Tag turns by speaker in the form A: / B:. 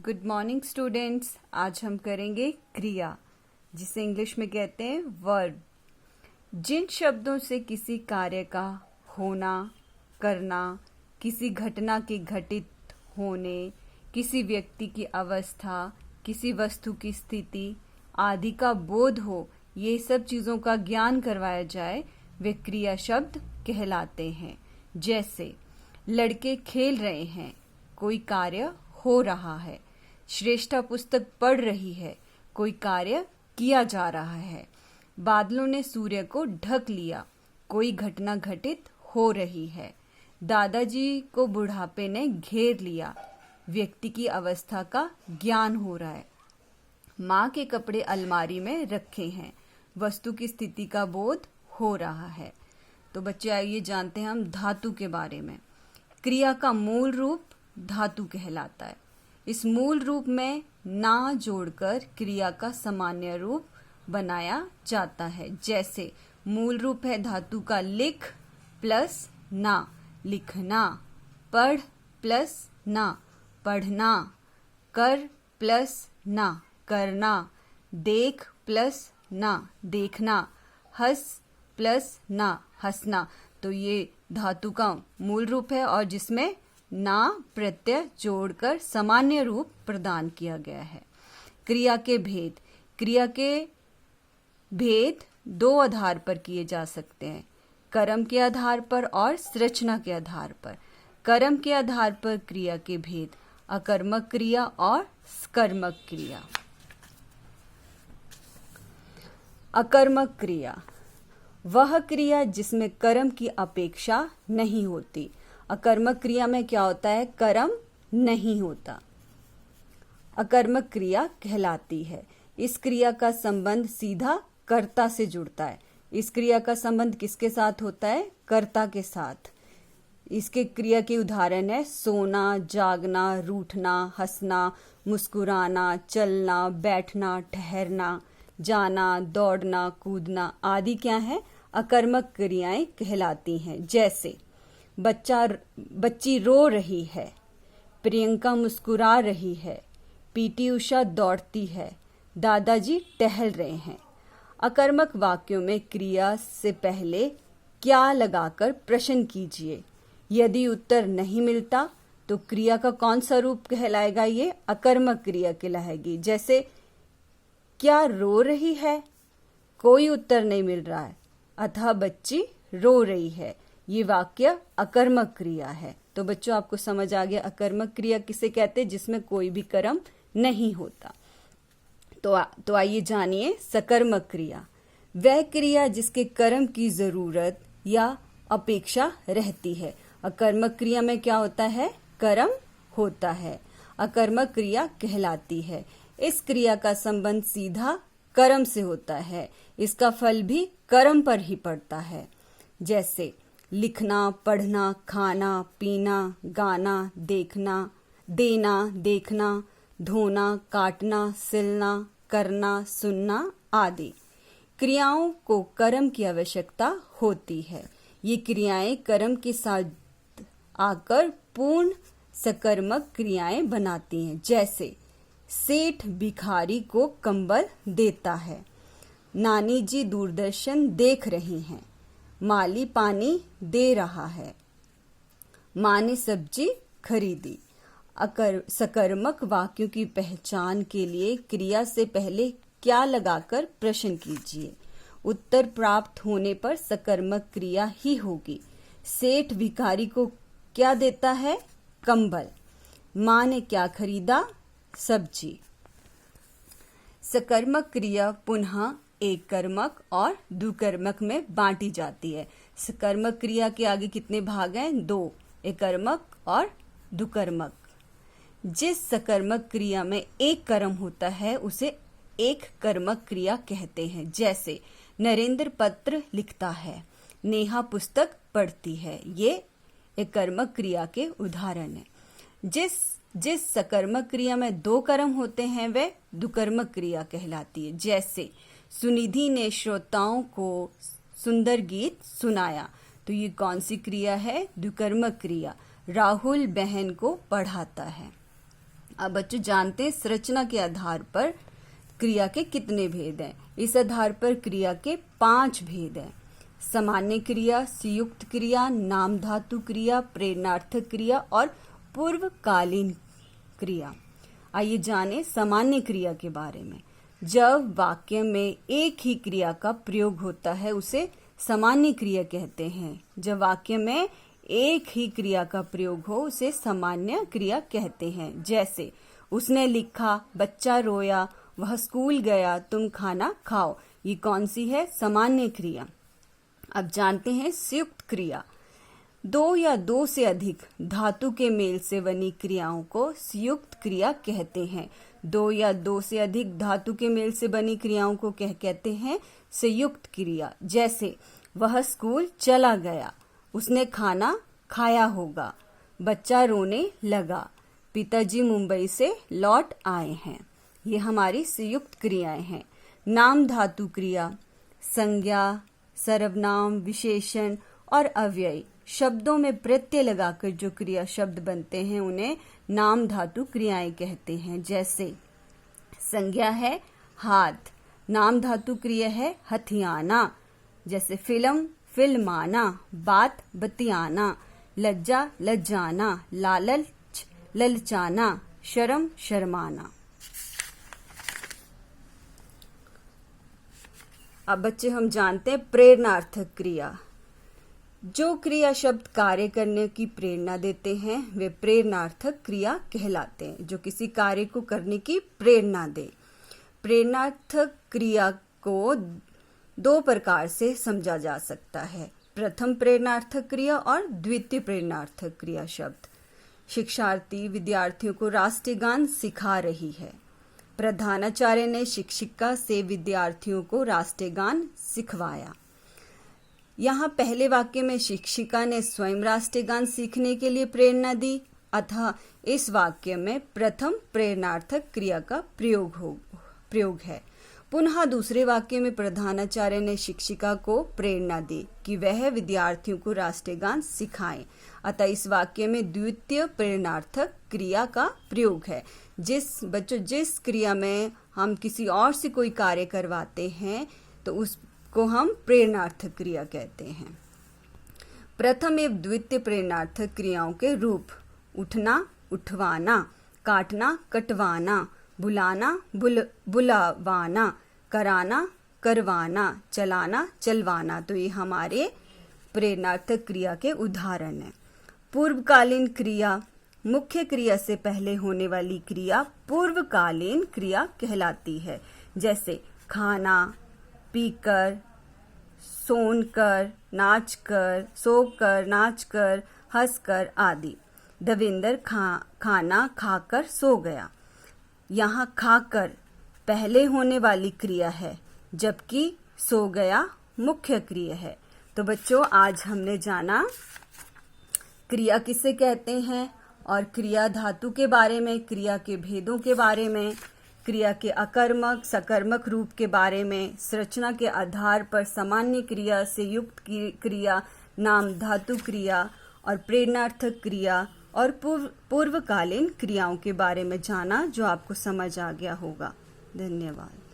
A: Good morning students. आज हम करेंगे क्रिया, जिसे इंग्लिश में कहते हैं वर्ब। जिन शब्दों से किसी कार्य का होना, करना, किसी घटना के घटित होने, किसी व्यक्ति की अवस्था, किसी वस्तु की स्थिति आदि का बोध हो, ये सब चीज़ों का ज्ञान करवाया जाए, वे क्रिया शब्द कहलाते हैं। जैसे लड़के खेल रहे हैं, कोई कार्य हो रहा है। श्रेष्ठा पुस्तक पढ़ रही है, कोई कार्य किया जा रहा है। बादलों ने सूर्य को ढक लिया, कोई घटना घटित हो रही है। दादाजी को बुढ़ापे ने घेर लिया, व्यक्ति की अवस्था का ज्ञान हो रहा है। माँ के कपड़े अलमारी में रखे हैं, वस्तु की स्थिति का बोध हो रहा है। तो बच्चे आइए जानते हैं हम धातु के बारे में। क्रिया का मूल रूप धातु कहलाता है। इस मूल रूप में ना जोड़कर क्रिया का सामान्य रूप बनाया जाता है। जैसे मूल रूप है धातु का लिख प्लस ना, लिखना। पढ़ प्लस ना, पढ़ना। कर प्लस ना, करना। देख प्लस ना, देखना। हंस प्लस ना, हंसना। तो ये धातु का मूल रूप है और जिसमें ना प्रत्यय जोड़कर सामान्य रूप प्रदान किया गया है। क्रिया के भेद। क्रिया के भेद दो आधार पर किए जा सकते हैं, कर्म के आधार पर और संरचना के आधार पर। कर्म के आधार पर क्रिया के भेद: अकर्मक क्रिया और सकर्मक क्रिया। अकर्मक क्रिया वह क्रिया जिसमें कर्म की अपेक्षा नहीं होती। अकर्मक क्रिया में क्या होता है? कर्म नहीं होता, अकर्मक क्रिया कहलाती है। इस क्रिया का संबंध सीधा कर्ता से जुड़ता है। इस क्रिया का संबंध किसके साथ होता है? कर्ता के साथ। इसके क्रिया के उदाहरण है सोना, जागना, रूठना, हंसना, मुस्कुराना, चलना, बैठना, ठहरना, जाना, दौड़ना, कूदना आदि क्या है? अकर्मक क्रियाएं कहलाती हैं। जैसे बच्ची रो रही है, प्रियंका मुस्कुरा रही है, पीटी उषा दौड़ती है, दादाजी टहल रहे हैं। अकर्मक वाक्यों में क्रिया से पहले क्या लगाकर प्रश्न कीजिए। यदि उत्तर नहीं मिलता तो क्रिया का कौन सा रूप कहलाएगा? ये अकर्मक क्रिया कहलाएगी। जैसे क्या रो रही है, कोई उत्तर नहीं मिल रहा है, अतः बच्ची रो रही है। ये वाक्य अकर्मक क्रिया है। तो बच्चों आपको समझ आ गया अकर्मक क्रिया किसे कहते हैं? जिसमें कोई भी कर्म नहीं होता। तो आइए जानिए सकर्मक क्रिया। वह क्रिया जिसके कर्म की जरूरत या अपेक्षा रहती है। अकर्मक क्रिया में क्या होता है? कर्म होता है, अकर्मक क्रिया कहलाती है। इस क्रिया का संबंध सीधा कर्म से होता है, इसका फल भी कर्म पर ही पड़ता है। जैसे लिखना, पढ़ना, खाना, पीना, गाना, देखना, देना, देखना, धोना, काटना, सिलना, करना, सुनना आदि क्रियाओं को कर्म की आवश्यकता होती है। ये क्रियाएं कर्म के साथ आकर पूर्ण सकर्मक क्रियाएं बनाती हैं। जैसे सेठ भिखारी को कंबल देता है, नानी जी दूरदर्शन देख रही हैं, माली पानी दे रहा है, माँ ने सब्जी खरीदी। सकर्मक वाक्यों की पहचान के लिए क्रिया से पहले क्या लगाकर प्रश्न कीजिए। उत्तर प्राप्त होने पर सकर्मक क्रिया ही होगी। सेठ भिखारी को क्या देता है? कंबल। माँ ने क्या खरीदा? सब्जी। सकर्मक क्रिया पुनः एक कर्मक और दुकर्मक में बांटी जाती है। सकर्मक क्रिया के आगे कितने भाग हैं? दो, एक कर्मक और दुकर्मक। जिस सकर्मक क्रिया में एक कर्म होता है उसे एक कर्मक क्रिया कहते हैं। जैसे नरेंद्र पत्र लिखता है, नेहा पुस्तक पढ़ती है। ये एक कर्मक क्रिया के उदाहरण है। जिस सकर्मक क्रिया में दो कर्म होते हैं वह दुकर्मक क्रिया कहलाती है। जैसे सुनिधि ने श्रोताओं को सुंदर गीत सुनाया। तो ये कौन सी क्रिया है? दुकर्मक क्रिया। राहुल बहन को पढ़ाता है। अब बच्चों जानते हैं संरचना के आधार पर क्रिया के कितने भेद हैं। इस आधार पर क्रिया के 5 भेद हैं। सामान्य क्रिया, संयुक्त क्रिया, नाम धातु क्रिया, प्रेरणार्थक क्रिया और पूर्वकालीन क्रिया। आइए जानें सामान्य क्रिया के बारे में। जब वाक्य में एक ही क्रिया का प्रयोग होता है उसे सामान्य क्रिया कहते हैं। जब वाक्य में एक ही क्रिया का प्रयोग हो उसे सामान्य क्रिया कहते हैं। जैसे उसने लिखा, बच्चा रोया, वह स्कूल गया, तुम खाना खाओ। ये कौन सी है? सामान्य क्रिया। अब जानते हैं संयुक्त क्रिया। 2 या 2 से अधिक धातु के मेल से बनी क्रियाओं को संयुक्त क्रिया कहते हैं। 2 या 2 से अधिक धातु के मेल से बनी क्रियाओं को कहते हैं संयुक्त क्रिया। जैसे वह स्कूल चला गया, उसने खाना खाया होगा, बच्चा रोने लगा, पिताजी मुंबई से लौट आए हैं। ये हमारी संयुक्त क्रियाएं हैं। नाम धातु क्रिया संज्ञा, सर्वनाम, विशेषण और अव्यय शब्दों में प्रत्यय लगाकर जो क्रिया शब्द बनते हैं उन्हें नाम धातु क्रियाएं कहते हैं। जैसे संज्ञा है हाथ, नाम धातु क्रिया है हथियाना। जैसे फिल्म फिल्माना, बात बतियाना, लज्जा लज्जाना, लालच ललचाना, शर्म शर्माना। अब बच्चे हम जानते हैं प्रेरणार्थक क्रिया। जो क्रिया शब्द कार्य करने की प्रेरणा देते हैं वे प्रेरणार्थक क्रिया कहलाते हैं। जो किसी कार्य को करने की प्रेरणा दे। प्रेरणार्थक क्रिया को 2 प्रकार से समझा जा सकता है। प्रथम प्रेरणार्थक क्रिया और द्वितीय प्रेरणार्थक क्रिया शब्द। शिक्षार्थी विद्यार्थियों को राष्ट्रीय गान सिखा रही है। प्रधानाचार्य ने शिक्षिका से विद्यार्थियों को राष्ट्रीय गान सिखवाया। यहाँ पहले वाक्य में शिक्षिका ने स्वयं राष्ट्रीय गान सीखने के लिए प्रेरणा दी, अतः इस वाक्य में प्रथम प्रेरणार्थक क्रिया का प्रयोग है। पुनः दूसरे वाक्य में प्रधानाचार्य ने शिक्षिका को प्रेरणा दी कि वह विद्यार्थियों को राष्ट्रीय गान सिखाएं, अतः इस वाक्य में द्वितीय प्रेरणार्थक क्रिया का प्रयोग है। जिस क्रिया में हम किसी और से कोई कार्य करवाते हैं तो उसको हम प्रेरणार्थक क्रिया कहते हैं। प्रथम एवं द्वितीय प्रेरणार्थक क्रियाओं के रूप: उठना उठवाना, काटना कटवाना, बुलाना बुलावाना, कराना करवाना, चलाना चलवाना। तो ये हमारे प्रेरणार्थक क्रिया के उदाहरण हैं। पूर्वकालीन क्रिया: मुख्य क्रिया से पहले होने वाली क्रिया पूर्वकालीन क्रिया कहलाती है। जैसे खाना, पीकर, सोनकर, नाचकर, सोकर, नाचकर, हंसकर आदि। देवेंद्र खाना खाकर सो गया। यहाँ खाकर पहले होने वाली क्रिया है जबकि सो गया मुख्य क्रिया है। तो बच्चों आज हमने जाना क्रिया किसे कहते हैं और क्रिया धातु के बारे में, क्रिया के भेदों के बारे में, क्रिया के अकर्मक सकर्मक रूप के बारे में, संरचना के आधार पर सामान्य क्रिया, संयुक्त क्रिया, नाम धातु क्रिया और प्रेरणार्थक क्रिया और पूर्वकालीन क्रियाओं के बारे में जाना, जो आपको समझ आ गया होगा। धन्यवाद।